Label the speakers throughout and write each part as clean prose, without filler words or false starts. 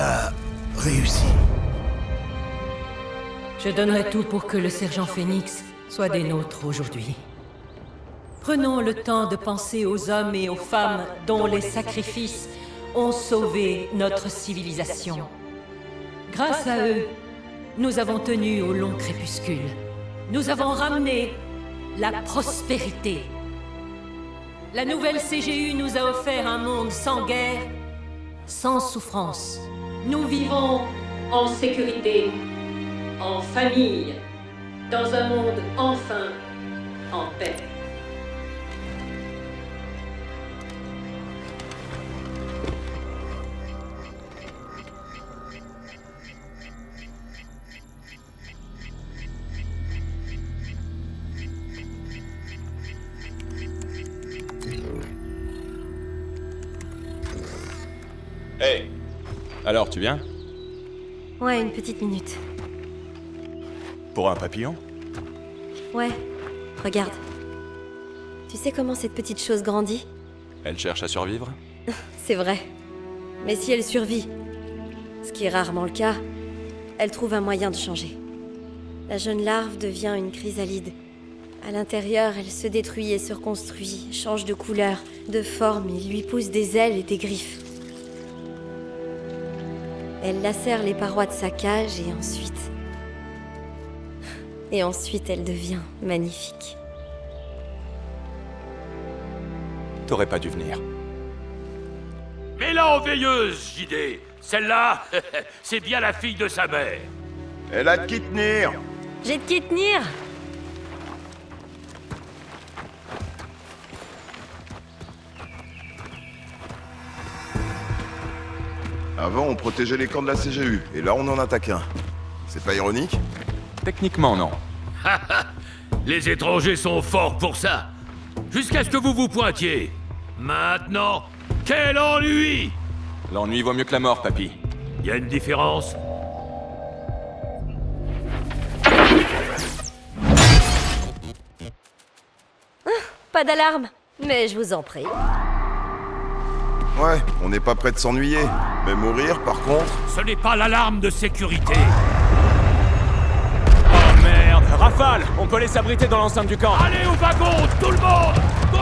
Speaker 1: a réussi.
Speaker 2: Je donnerai tout pour que le sergent Phoenix soit des nôtres aujourd'hui. Prenons le temps de penser aux hommes et aux femmes dont les sacrifices ont sauvé notre civilisation. Grâce à eux, nous avons tenu au long crépuscule. Nous avons ramené la prospérité. La nouvelle CGU nous a offert un monde sans guerre, sans souffrance. Nous vivons en sécurité, en famille, dans un monde enfin en paix.
Speaker 3: Hey! Alors, tu viens?
Speaker 4: Ouais, une petite minute.
Speaker 3: Pour un papillon?
Speaker 4: Ouais, regarde. Tu sais comment cette petite chose grandit?
Speaker 3: Elle cherche à survivre?
Speaker 4: C'est vrai. Mais si elle survit, ce qui est rarement le cas, elle trouve un moyen de changer. La jeune larve devient une chrysalide. À l'intérieur, elle se détruit et se reconstruit, change de couleur, de forme, il lui pousse des ailes et des griffes. Elle lacère les parois de sa cage et ensuite... Et ensuite, elle devient magnifique.
Speaker 3: T'aurais pas dû venir.
Speaker 5: Mets-la en veilleuse, JD. Celle-là, c'est bien la fille de sa mère.
Speaker 6: Elle a de qui tenir.
Speaker 4: J'ai de qui tenir.
Speaker 6: Avant, on protégeait les camps de la CGU, et là, on en attaque un. C'est pas ironique?
Speaker 3: Techniquement, non.
Speaker 5: Les étrangers sont forts pour ça. Jusqu'à ce que vous vous pointiez. Maintenant, quel ennui!
Speaker 3: L'ennui vaut mieux que la mort, papy.
Speaker 5: Y a une différence?
Speaker 4: Pas d'alarme, mais je vous en prie.
Speaker 6: Ouais, on n'est pas prêt de s'ennuyer. Mais mourir, par contre...
Speaker 5: Ce n'est pas l'alarme de sécurité.
Speaker 3: Oh merde! Rafale! On peut les s'abriter dans l'enceinte du camp.
Speaker 5: Allez au wagon, tout le monde! Go!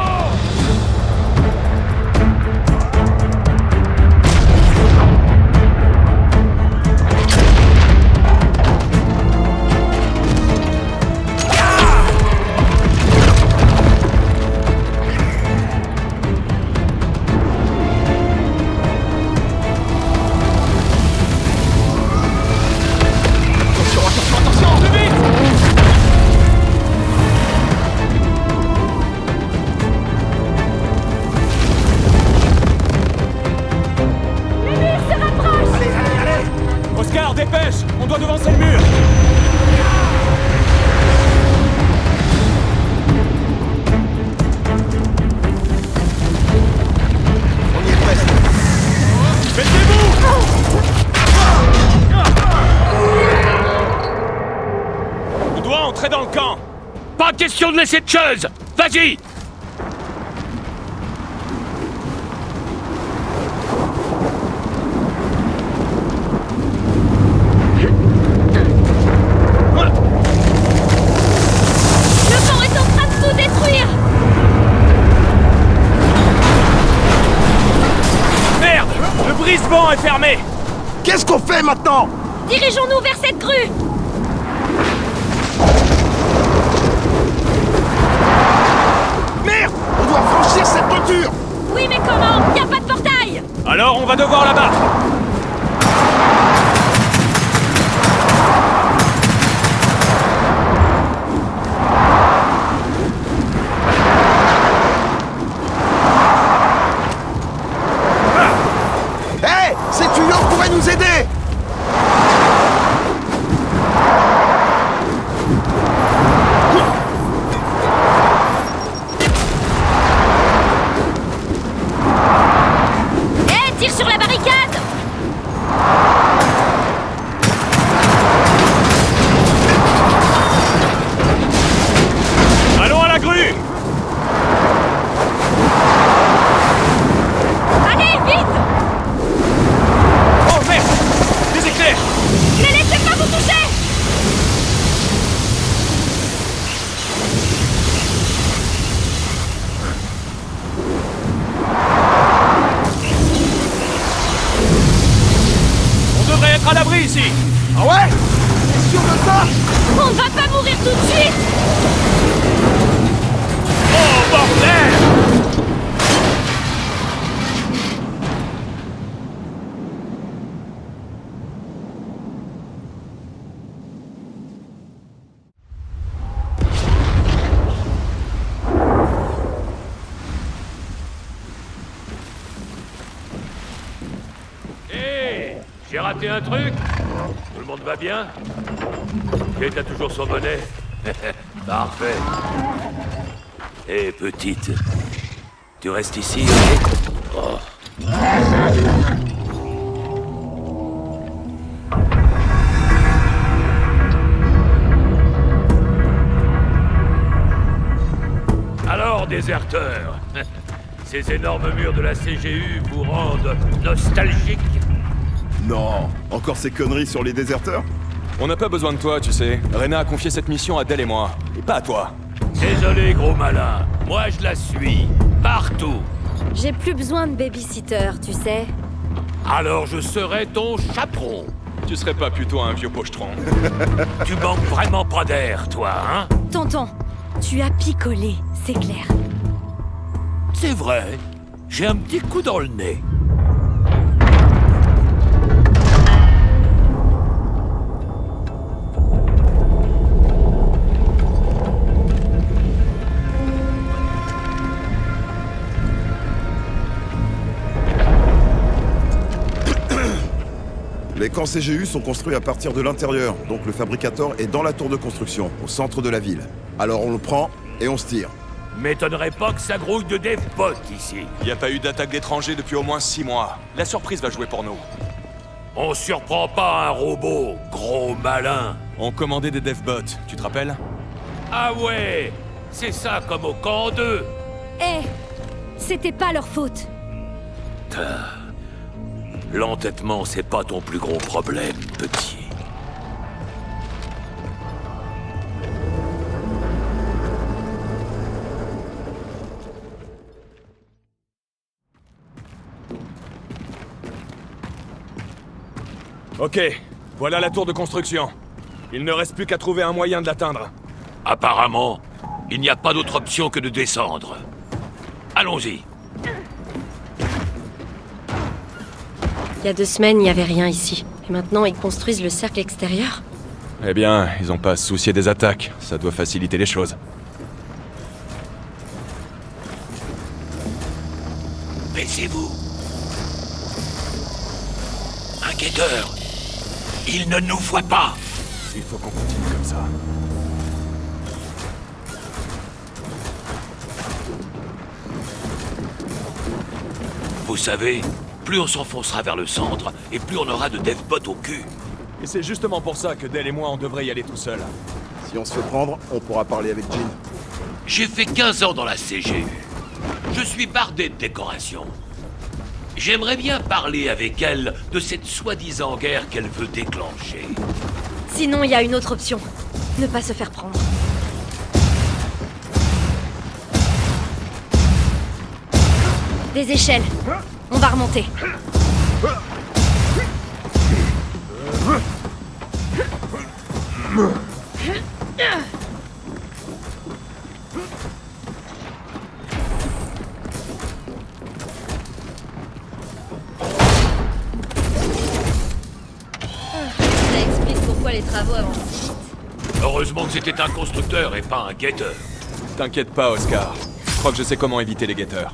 Speaker 3: Oscar, dépêche! On doit devancer le mur!
Speaker 6: On y est presque.
Speaker 3: Mettez-vous! On doit entrer dans le camp!
Speaker 5: Pas question de laisser de choses! Vas-y!
Speaker 3: Le brise-vent est fermé!
Speaker 6: Qu'est-ce qu'on fait maintenant?
Speaker 4: Dirigeons-nous vers cette grue.
Speaker 6: Merde! On doit franchir cette clôture!
Speaker 4: Oui, mais comment? Y a pas de portail.
Speaker 3: Alors on va devoir la battre!
Speaker 6: Hé! Ces tuyaux pourraient nous aider!
Speaker 4: Hé, tire sur la barricade.
Speaker 3: mettre à l'abri ici.
Speaker 6: Ah ouais? T'es sûr de ça?
Speaker 1: On va pas mourir tout de suite!
Speaker 3: Oh, bordel!
Speaker 5: Hé, j'ai raté un truc? Tout le monde va bien? Kate a toujours son bonnet? Parfait. Hé, petite. Tu restes ici, ok? Oh. Alors, déserteur, ces énormes murs de la CGU vous rendent nostalgique?
Speaker 6: Non. Encore ces conneries sur les déserteurs?
Speaker 3: On n'a pas besoin de toi, tu sais. Reyna a confié cette mission à Del et moi, et pas à toi.
Speaker 5: Désolé, gros malin. Moi, je la suis. Partout.
Speaker 4: J'ai plus besoin de babysitter, tu sais.
Speaker 5: Alors, je serai ton chaperon.
Speaker 3: Tu serais pas plutôt un vieux pochetron?
Speaker 5: Tu manques vraiment pas d'air, toi, hein?
Speaker 4: Tonton, tu as picolé, c'est clair.
Speaker 5: C'est vrai. J'ai un petit coup dans le nez.
Speaker 6: Les camps CGU sont construits à partir de l'intérieur, donc le fabricateur est dans la tour de construction, au centre de la ville. Alors on le prend et on se tire.
Speaker 5: M'étonnerait pas que ça grouille de DevBot ici.
Speaker 3: Y a pas eu d'attaque d'étrangers depuis au moins 6 mois. La surprise va jouer pour nous.
Speaker 5: On surprend pas un robot, gros malin.
Speaker 3: On commandait des DevBots, tu te rappelles?
Speaker 5: Ah ouais, c'est ça comme au camp 2.
Speaker 1: Eh, c'était pas leur faute.
Speaker 5: L'entêtement, c'est pas ton plus gros problème, petit.
Speaker 3: Ok, voilà la tour de construction. Il ne reste plus qu'à trouver un moyen de l'atteindre.
Speaker 5: Apparemment, il n'y a pas d'autre option que de descendre. Allons-y.
Speaker 4: Il y a 2 semaines, il n'y avait rien ici. Et maintenant, ils construisent le cercle extérieur?
Speaker 3: Eh bien, ils ont pas à se soucier des attaques. Ça doit faciliter les choses.
Speaker 5: Baissez-vous. Un guetteur. Il ne nous voit pas.
Speaker 3: Il faut qu'on continue comme ça.
Speaker 5: Vous savez, plus on s'enfoncera vers le centre, et plus on aura de DevBot au cul.
Speaker 3: Et c'est justement pour ça que Del et moi, on devrait y aller tout seul.
Speaker 6: Si on se fait prendre, on pourra parler avec Jean.
Speaker 5: J'ai fait 15 ans dans la CGU. Je suis bardé de décorations. J'aimerais bien parler avec elle de cette soi-disant guerre qu'elle veut déclencher.
Speaker 4: Sinon, il y a une autre option. Ne pas se faire prendre. Des échelles. On va remonter. Ça explique pourquoi les travaux avancent si vite.
Speaker 5: Heureusement que c'était un constructeur et pas un guetteur.
Speaker 3: T'inquiète pas, Oscar. Je crois que je sais comment éviter les guetteurs.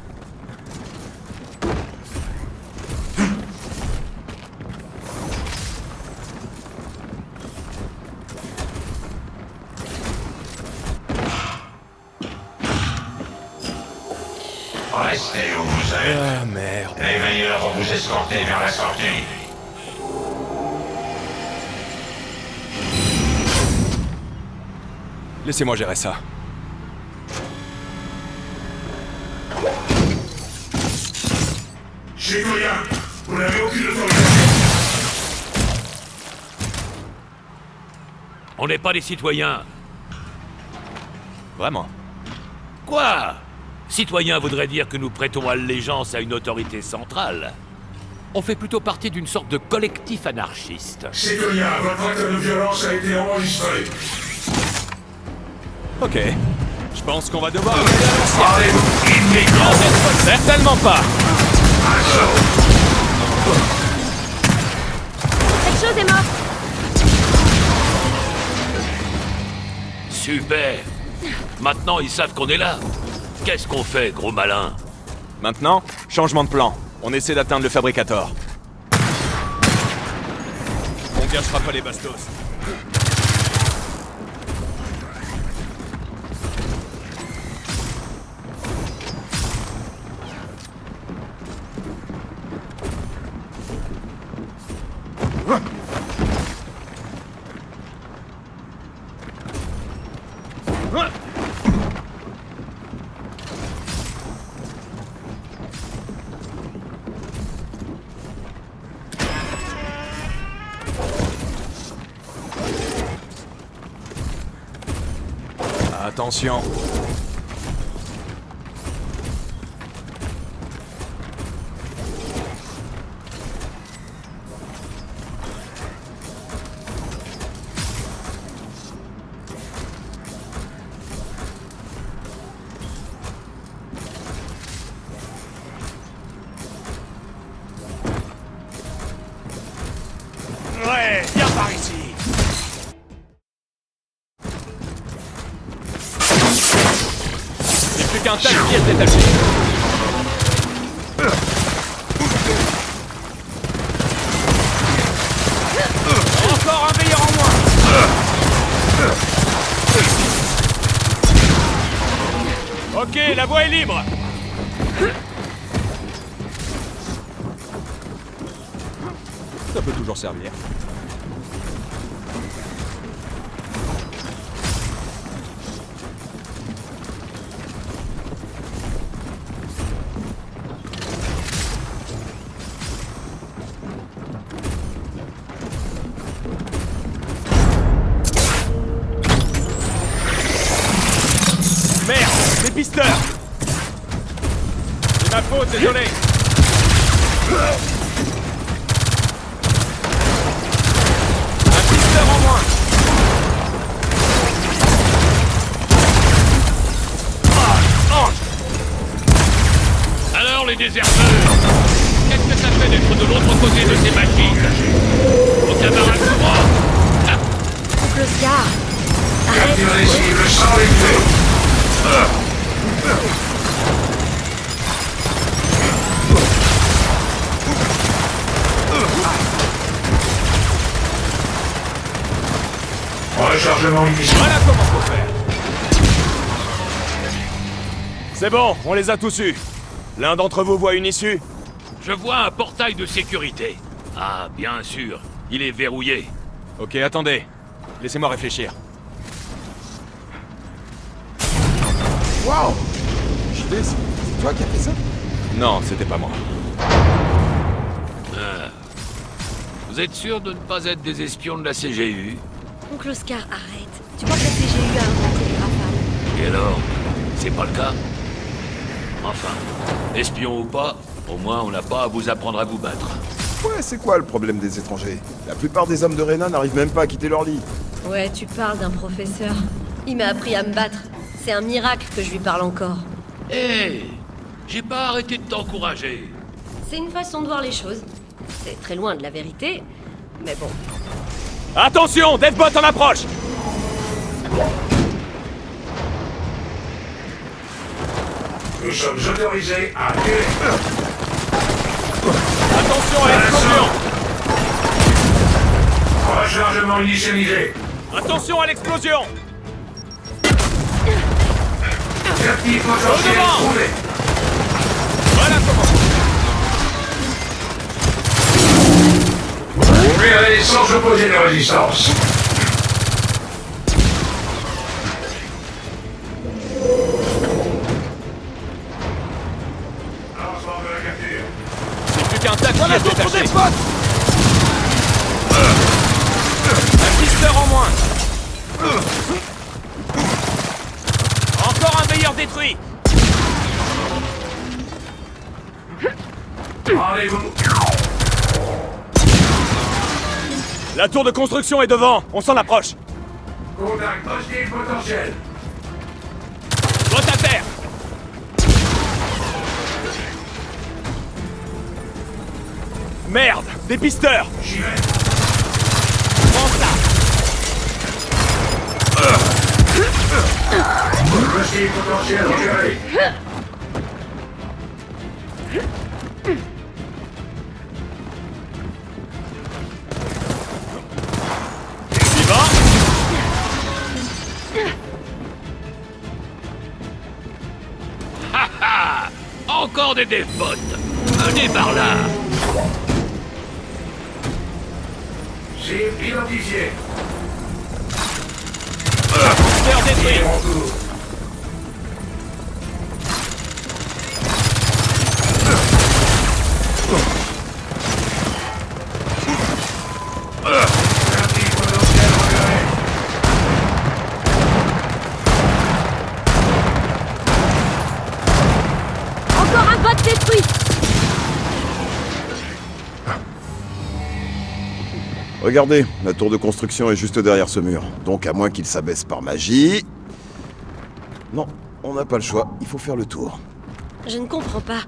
Speaker 7: Restez où vous êtes.
Speaker 3: Ah, merde.
Speaker 7: Les veilleurs vont vous escorter vers la sortie.
Speaker 3: Laissez-moi gérer ça.
Speaker 7: Citoyen, vous n'avez aucune autorisation.
Speaker 5: On n'est pas des citoyens.
Speaker 3: Vraiment.
Speaker 5: Quoi? Citoyen voudrait dire que nous prêtons allégeance à une autorité centrale. On fait plutôt partie d'une sorte de collectif anarchiste.
Speaker 7: Citoyen, votre acte de violence a été enregistré.
Speaker 3: Ok. Je pense qu'on va devoir...
Speaker 7: Rendez-vous immédiat.
Speaker 3: Certainement pas.
Speaker 4: Quelque chose est mort.
Speaker 5: Super. Maintenant, ils savent qu'on est là. Qu'est-ce qu'on fait, gros malin?
Speaker 3: Maintenant, changement de plan. On essaie d'atteindre le fabricator. On gâchera pas les bastos. Attention. Ouais, viens par ici. Plus qu'un tas de pièces détachées. Encore un veilleur en moins. Ok, la voie est libre. Ça peut toujours servir. Merde, des pisteurs. C'est ma faute, désolé. Un pisteur en moins.
Speaker 5: Alors, les déserteurs, qu'est-ce que ça fait d'être de l'autre côté de ces machines? Au camarade courant.
Speaker 4: Oncle Oscar, arrête.
Speaker 7: Capturez les cibles sans les tuer. Rechargement initial.
Speaker 3: Voilà comment faut faire. C'est bon, on les a tous eus. L'un d'entre vous voit une issue?
Speaker 5: Je vois un portail de sécurité. Ah, bien sûr, il est verrouillé.
Speaker 3: Ok, attendez. Laissez-moi réfléchir.
Speaker 6: Waouh! JD, c'est toi qui as fait ça?
Speaker 3: Non, c'était pas moi.
Speaker 5: Vous êtes sûr de ne pas être des espions de la CGU?
Speaker 4: Oncle Oscar, arrête. Tu crois que la CGU a inventé les rafales?
Speaker 5: Et alors? C'est pas le cas? Enfin, espion ou pas, au moins on n'a pas à vous apprendre à vous battre.
Speaker 6: Ouais, c'est quoi le problème des étrangers? La plupart des hommes de Rena n'arrivent même pas à quitter leur lit.
Speaker 4: Ouais, tu parles d'un professeur. Il m'a appris à me battre. C'est un miracle que je lui parle encore.
Speaker 5: Hé! J'ai pas arrêté de t'encourager.
Speaker 4: C'est une façon de voir les choses. C'est très loin de la vérité, mais bon.
Speaker 3: Attention, Deathbot en approche!
Speaker 7: Nous sommes autorisés à tirer.
Speaker 3: Attention à l'explosion!
Speaker 7: Rechargement initialisé.
Speaker 3: Attention à l'explosion!
Speaker 7: Captif potentiel
Speaker 3: devant.
Speaker 7: trouvé.
Speaker 3: Voilà comment!
Speaker 7: Opérer sans opposer de résistance. Lancement de la capture.
Speaker 3: C'est plus qu'un tas de pièces détachées. Un pisteur en moins! Encore un veilleur détruit!
Speaker 7: Rendez-vous
Speaker 3: La tour de construction est devant. On s'en approche.
Speaker 7: Contact hostile potentiel.
Speaker 3: Botte à terre. Merde! Des pisteurs!
Speaker 7: J'y vais.
Speaker 3: Prends ça!
Speaker 7: Hostile potentiel repéré.
Speaker 3: Vivant!
Speaker 5: Encore des défautes. Venez par là.
Speaker 7: Cible identifié.
Speaker 3: Pisteur détruit!
Speaker 7: En cours. Hostile potentiel repéré.
Speaker 1: Encore un bot détruit.
Speaker 6: Regardez, la tour de construction est juste derrière ce mur. Donc à moins qu'il s'abaisse par magie... Non, on n'a pas le choix, il faut faire le tour.
Speaker 4: Je ne comprends pas.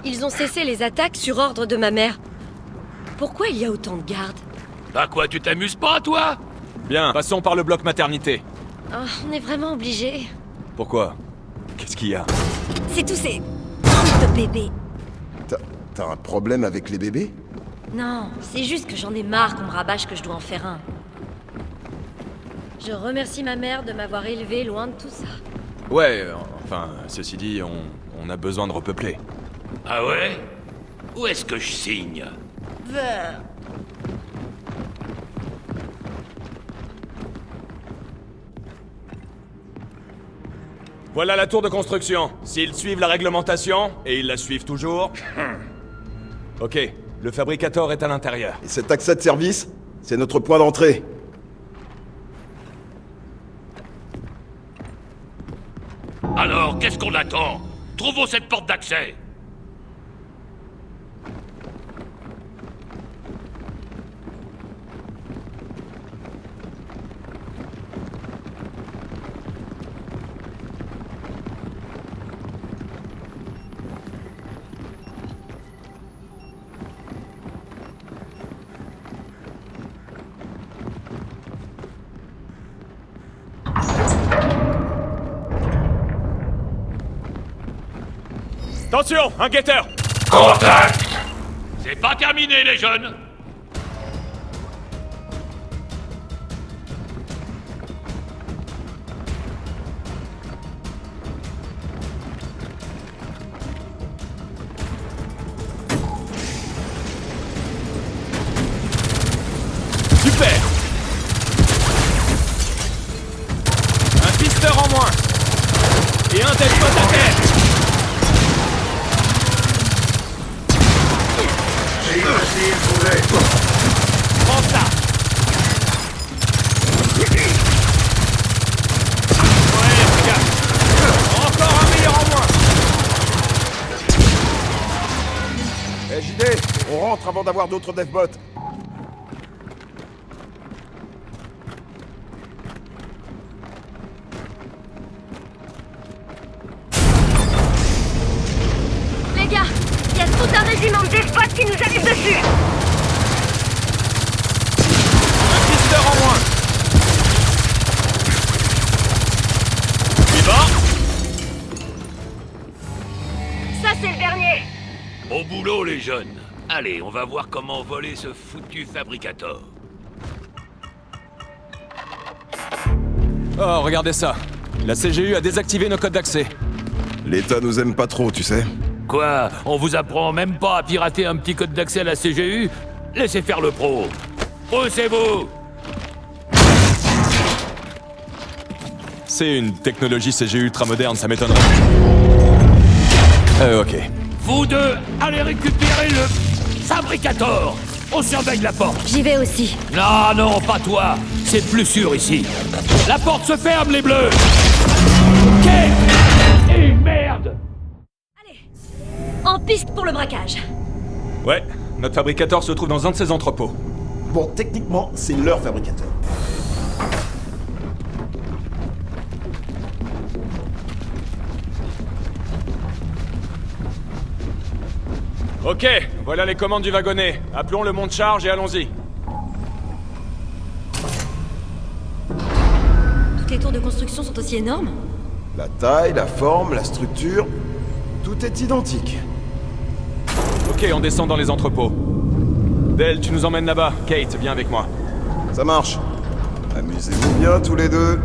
Speaker 4: Ils ont cessé les attaques sur ordre de ma mère. Pourquoi il y a autant de gardes?
Speaker 5: Bah quoi, tu t'amuses pas, toi?
Speaker 3: Bien, passons par le bloc maternité.
Speaker 4: Oh, on est vraiment obligés.
Speaker 3: Pourquoi? Qu'est-ce qu'il y a?
Speaker 4: C'est tous ces trucs de bébés.
Speaker 6: T'as un problème avec les bébés?
Speaker 4: Non, c'est juste que j'en ai marre qu'on me rabâche que je dois en faire un. Je remercie ma mère de m'avoir élevée loin de tout ça.
Speaker 3: Ouais, enfin, ceci dit, on a besoin de repeupler.
Speaker 5: Ah ouais? Où est-ce que je signe?
Speaker 3: Voilà la tour de construction. S'ils suivent la réglementation, et ils la suivent toujours... Ok, le fabricateur est à l'intérieur.
Speaker 6: Et cet accès de service, c'est notre point d'entrée.
Speaker 5: Alors, qu'est-ce qu'on attend? Trouvons cette porte d'accès.
Speaker 3: Attention, un guetteur!
Speaker 7: Contact.
Speaker 5: C'est pas terminé, les jeunes.
Speaker 3: Super! Un pisteur en moins! Et un tête pote à terre!
Speaker 7: Cible hostile trouvé.
Speaker 3: Prends ça! Ouais, efficace! Encore un meilleur en moins!
Speaker 6: Eh JD, on rentre avant d'avoir d'autres devbots.
Speaker 1: Les gars, il y a tout un régiment de despotes qui nous arrive dessus.
Speaker 3: Un pisteur en moins! Vivant!
Speaker 1: Ça, c'est le dernier.
Speaker 5: Au boulot, les jeunes. Allez, on va voir comment voler ce foutu fabricator.
Speaker 8: Oh, regardez ça. La CGU a désactivé nos codes d'accès.
Speaker 6: L'État nous aime pas trop, tu sais.
Speaker 5: Quoi? On vous apprend même pas à pirater un petit code d'accès à la CGU? Laissez faire le pro. Poussez-vous!
Speaker 8: C'est une technologie CGU ultra moderne, ça m'étonnerait. Ok.
Speaker 5: Vous deux, allez récupérer le fabricator. On surveille la porte.
Speaker 1: J'y vais aussi.
Speaker 5: Non, non, pas toi. C'est plus sûr ici. La porte se ferme, les bleus. Ok. Et merde.
Speaker 4: En piste pour le braquage.
Speaker 3: Ouais, notre fabricateur se trouve dans un de ses entrepôts.
Speaker 6: Bon, techniquement, c'est leur fabricateur.
Speaker 3: Ok, voilà les commandes du wagonnet. Appelons le monte charge et allons-y.
Speaker 4: Toutes les tours de construction sont aussi énormes?
Speaker 6: La taille, la forme, la structure, tout est identique.
Speaker 3: Ok, on descend dans les entrepôts. Del, tu nous emmènes là-bas. Kate, viens avec moi.
Speaker 6: Ça marche. Amusez-vous bien tous les deux.